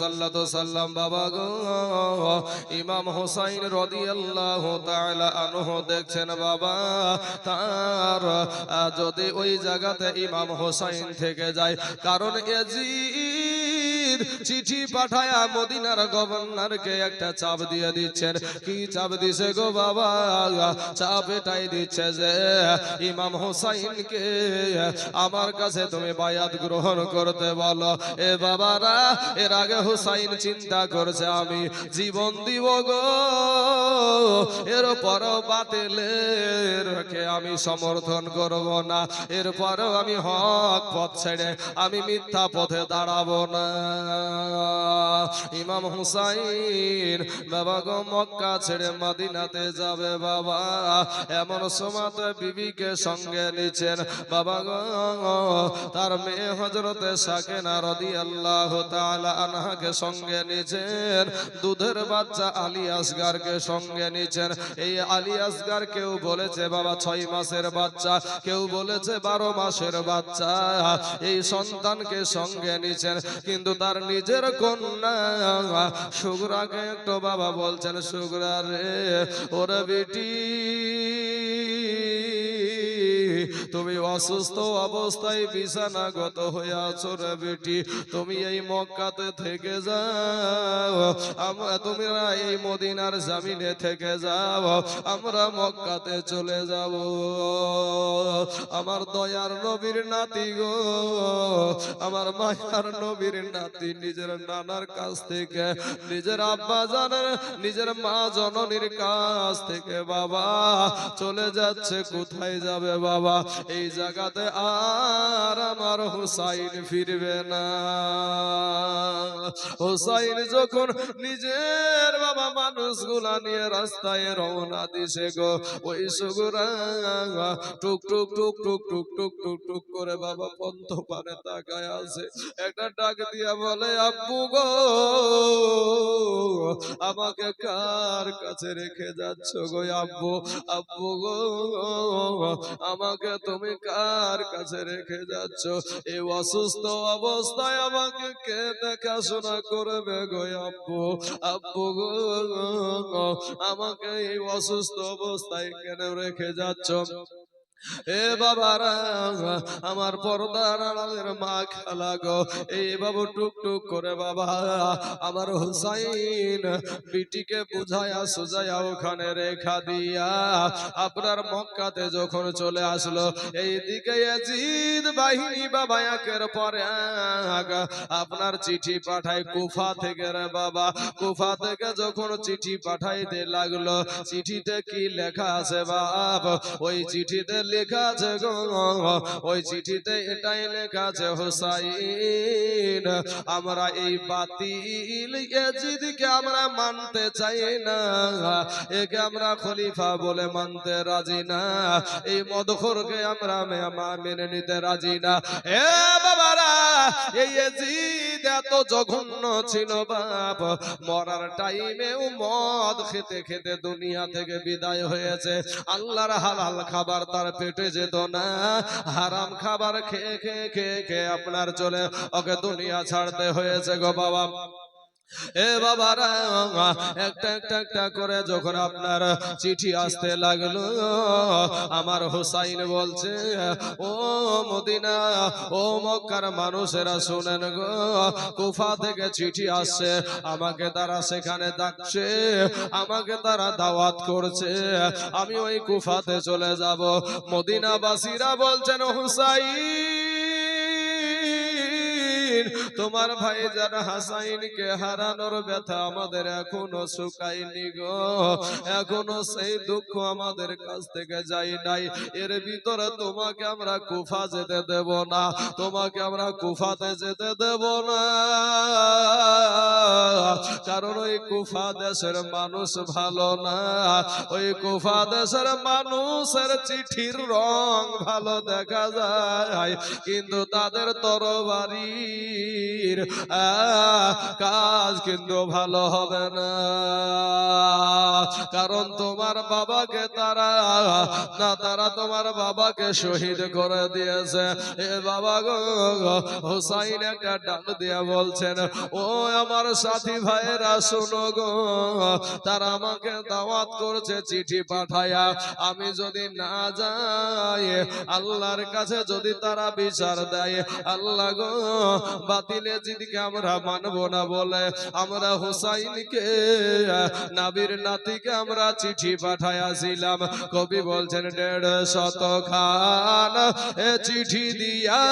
সাল্লাম বাবা গো ইমাম হুসাইন রাদিয়াল্লাহু তাআলা আনহু দেখছেন বাবা তার যদি ওই জায়গাতে ইমাম হুসাইন থেকে যায়, কারণ ইয়াজিদ চিঠি পাঠায়া মদিনার গভর্নরকে একটা চাপ দিয়ে দিচ্ছেন। কি চাপ দিছে গো বাবা? চাপ এটাই দিচ্ছে যে ইমাম হুসাইনকে আমার কাছে তুমি বায়াত গ্রহণ করতে বলো। এ বাবারা, এর আগে হুসাইন চিন্তা করছে আমি জীবন দিব গো, এরপরও বাতিলেরকে আমি সমর্থন করব না, এরপরও আমি হক পথ ছেড়ে আমি মিথ্যা পথে দাঁড়াবো না। ইমাম হুসাইন বাবা গো মক্কা ছেড়ে মদিনাতে যাবে বাবা, এমন সময়তে বিবিকে সঙ্গে নিচ্ছেন বাবা গো। তার মেয়ে হযরতে সাকিনা রাদিয়াল্লাহু তাআলা আনহাকে সঙ্গে নিচ্ছেন, দুধের বাচ্চা আলী আসগারকে সঙ্গে নিচ্ছেন। এই আলী আসগার কেউ বলেছে বাবা 6 মাসের বাচ্চা, কেউ বলেছে 12 মাসের বাচ্চা। এই সন্তানকে সঙ্গে নিচ্ছেন, কিন্তু তার নিজের কন্যা সুগরাকে একটু বাবা বলছেন, সুগরা রে ওরে বেটি, তুমি অসুস্থ অবস্থায় বিছানাগত হয়ে আছো রে বেটি, তুমি এই মক্কাতে থেকে যাও, তোমরা এই মদিনার জমিনে থেকে যাও, আমরা মক্কাতে চলে যাব। আমার দয়ার নবীর নাতি গো, আমার মায়ার নবীর নাতি নিজের নানার কাছ থেকে, নিজের আব্বা জানের, নিজের মা জননীর কাছ থেকে বাবা চলে যাচ্ছে। কোথায় যাবে বাবা? এই জায়গাতে আর আমার হুসাইন ফিরবে না। হুসাইন যখন নিজের বাবা মানুষগুলা নিয়ে রাস্তায় রওনা দিছে গো, ওই সুগুরা টুক টুক টুক টুক টুক টুক টুক টুক করে বাবা পন্ত পানে তাকায় আছে। একটা ডাক দিয়া বলে, আব্বু গো আমাকে কার কাছে রেখে যাচ্ছ গো আব্বু? আব্বু গো আমাকে তুমি কার কাছে রেখে যাচ্ছ? এই অসুস্থ অবস্থায় আমাকে কে দেখাশোনা করবে গো আব্বু? আব্বু গো আমাকে এই অসুস্থ অবস্থায় কেন রেখে যাচ্ছ? এ বাবারা, আমার পর্দার আড়ালের মা খালা গো, এই বাবু টুক টুক করে বাবা আমার হুসাইন বিটিকে বুঝায়া সুজায়া ওখানে রেখা দিয়া আপনার মক্কাতে যখন চলে আসলো, এইদিকে ইয়াজিদ বাহিনী বাবা একের পর এক আপনার চিঠি পাঠায় কুফা থেকে রে বাবা। কুফা থেকে যখন চিঠি পাঠাইতে লাগলো, চিঠিতে কি লেখা আছে বাপ? ওই চিঠিতে লেখা আছে গো, ওই চিঠিতে এটাই লেখা আছে, হুসাইন আমরা এই বাতিল ইয়াজিদকে আমরা মানতে চাই না, একে আমরা খলিফা বলে মানতে রাজি না, এই মদখোরকে আমরা মেনে নিতে রাজি না। এ বাবারা, এই ইয়াজিদ এত জঘন্য ছিল বাপ, মরার টাইমেও মদ খেতে খেতে দুনিয়া থেকে বিদায় হয়েছে। আল্লাহর হালাল খাবার তার পেটে যেত না, হারাম খাবার খেয়ে খেয়ে খেয়ে খেয়ে আপনার চলে ওকে দুনিয়া ছাড়তে হয়েছে গো বাবা। এ বাবারা, একটা একটা একটা করে যখন আপনার চিঠি আসতে লাগলো, আমার হুসাইন বলছে, ও মদিনা, ও মক্কার মানুষেরা শুনেন গো, কুফা থেকে চিঠি আসছে, আমাকে তারা সেখানে ডাকছে, আমাকে তারা দাওয়াত করছে, আমি ওই কুফাতে চলে যাব। মদিনাবাসীরা বলছেন, হুসাইন তোমার ভাইজান হাসাইনকে হারানোর ব্যথা আমাদের এখনো শুকায়নি গো, এখনো সেই দুঃখ আমাদের কাছ থেকে যায় নাই। এর ভিতরে তোমাকে আমরা কুফা যেতে দেব না, তোমাকে আমরা কুফাতে যেতে দেব না, কারণ ওই কুফা দেশের মানুষ ভালো না। ওই কুফা দেশের মানুষের চিঠির রং ভালো দেখা যায়, কিন্তু তাদের তরবারি নবীর কাজ কিন্তু ভালো হবে না, কারণ তোমার বাবাকে তারা তোমার বাবাকে শহীদ করে দিয়েছে। এ বাবা গো, হুসাইন একটা ডাক দিয়া বলছেন, ও আমার সাথী ভাইরা শোনো গো, তারা আমাকে দাওয়াত করছে চিঠি পাঠায়া, আমি যদি না যাই আল্লাহর কাছে যদি তারা বিচার দেয়, আল্লাহ গো বাতিলে জিদিকে আমরা মানব না বলে আমরা হুসাইনকে নবীর নাতিকে আমরা চিঠি পাঠাইয়াছিলাম। কবি বলছেন 150 খান এ চিঠি দিয়া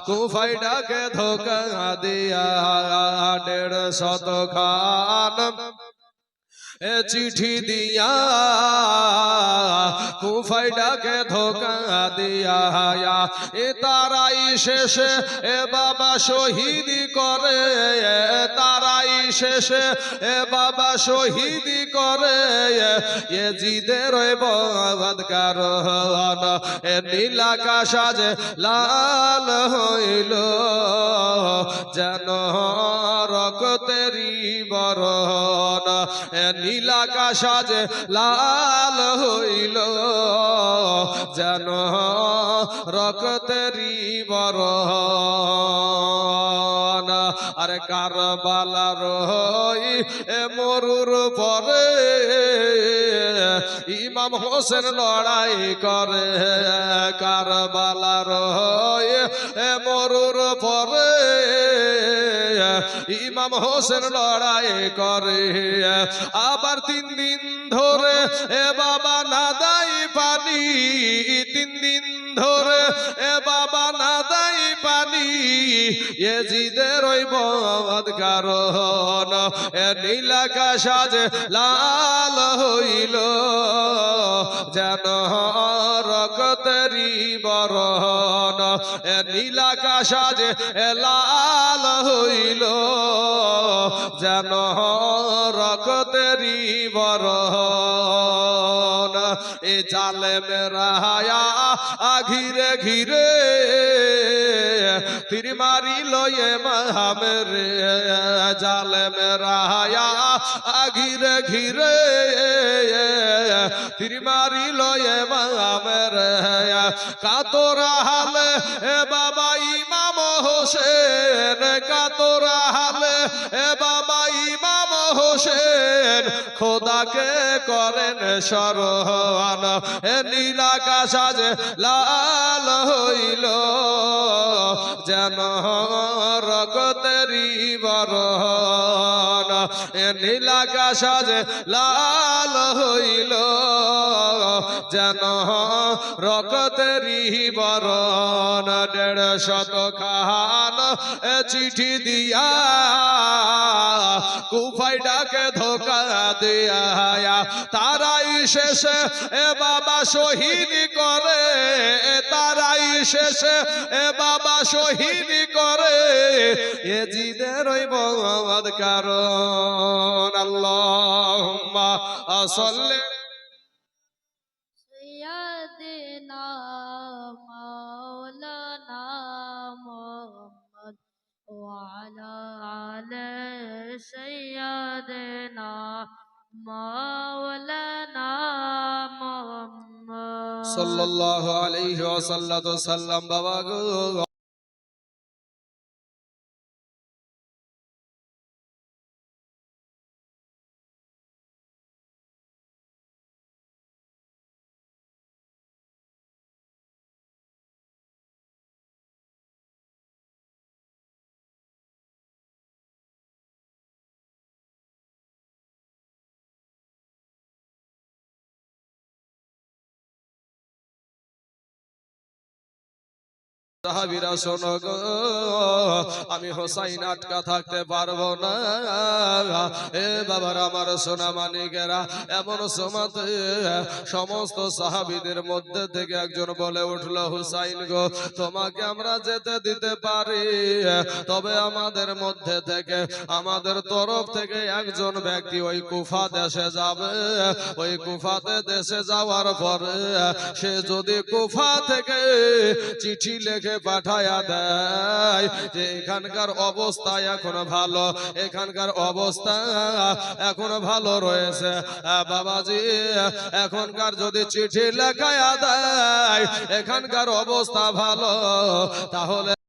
কুফায় ডাকে ধোকা দিয়া, 150 খান এ চিঠি দিয়া কুফায় ডাকে ধোকা দিয়া, এ তারাই শেষে এ বাবা শহীদি করে, তারাই শেষে এ বাবা শহীদি করে এজিদের বদকার, এ নীলাকাশ আজ লাল হইল যেন রক্তেরই বরণ, নীলাকাশ আজ লাল হইল যেন রক্তেরই বরণ। আরে কারবালার এ মরুর পরে ইমাম হোসেন লড়াই করে, কারবালার এ মরুর পরে ইমাম হোসেন লড়াই করে, আবার 3 দিন ধরে এ বাবা না দেয় পানি, 3 দিন ধরে এ বাবা না দেয় পানি, এজিদের ওই বদ কারণ এ নীলাকাশ আজ লাল হইল যেন রক্তেরই বরণ, এ নীলাকাশ আজ লাল হইল যেন রক্তেরই বরণ। এ জালেমেরা ঘিরে ঘিরে তীর মারিল মামেরে, জালেমেরা ঘিরে ঘিরে তীর মারিল মামেরে, কাতরা হালে এ বাবা ইমাম হোসেন, কাতরা হালে এ বাবা ইমাম হোসেন খোদাকে করেন স্মরণ, এ নীলাকাশ আজ লাল হইল যেন রক্তেরই বরণ, এ নীলাকাশ আজ লাল হইল যেন রক্তেরই বরণ। 150 খান চিঠি দিয়া কুফায় ডাকে ধোকা দিয়া, তারাই শেষে এ বাবা শহীদ করে, তারাই শেষে এ বাবা শহীদ করে এজিদের ওই বদ কারণ। আল্লাহুম্মা সাল্লি সাইয়্যিদিনা মাওলানা মুহাম্মদ ওয়া আলা আলি সাইয়্যিদিনা মাওলানা মুহাম্মদ সাল্লাল্লাহু আলাইহি ওয়াসাল্লাম। বাবা গো সাহাবীরা শোনো গো, আমি হোসাইন আটকা থাকতে পারবো না। এ বাবার আমার সোনা মানিকেরা, এমন সময়তে সমস্ত সাহাবীদের মধ্যে থেকে একজন বলে উঠল, হুসাইন গো তোমাকে আমরা যেতে দিতে পারি, তবে আমাদের মধ্যে থেকে আমাদের তরফ থেকে একজন ব্যক্তি ওই কুফা দেশে যাবে, ওই কুফাতে দেশে যাওয়ার পরে সে যদি কুফা থেকে চিঠি লেখে লিখে পাঠায়া দেয় যে এখানকার অবস্থা এখন ভালো, এখানকার অবস্থা এখন ভালো রয়েছে। বাবাজি এখনকার যদি চিঠি লেখায়া দেয় এখানকার অবস্থা ভালো, তাহলে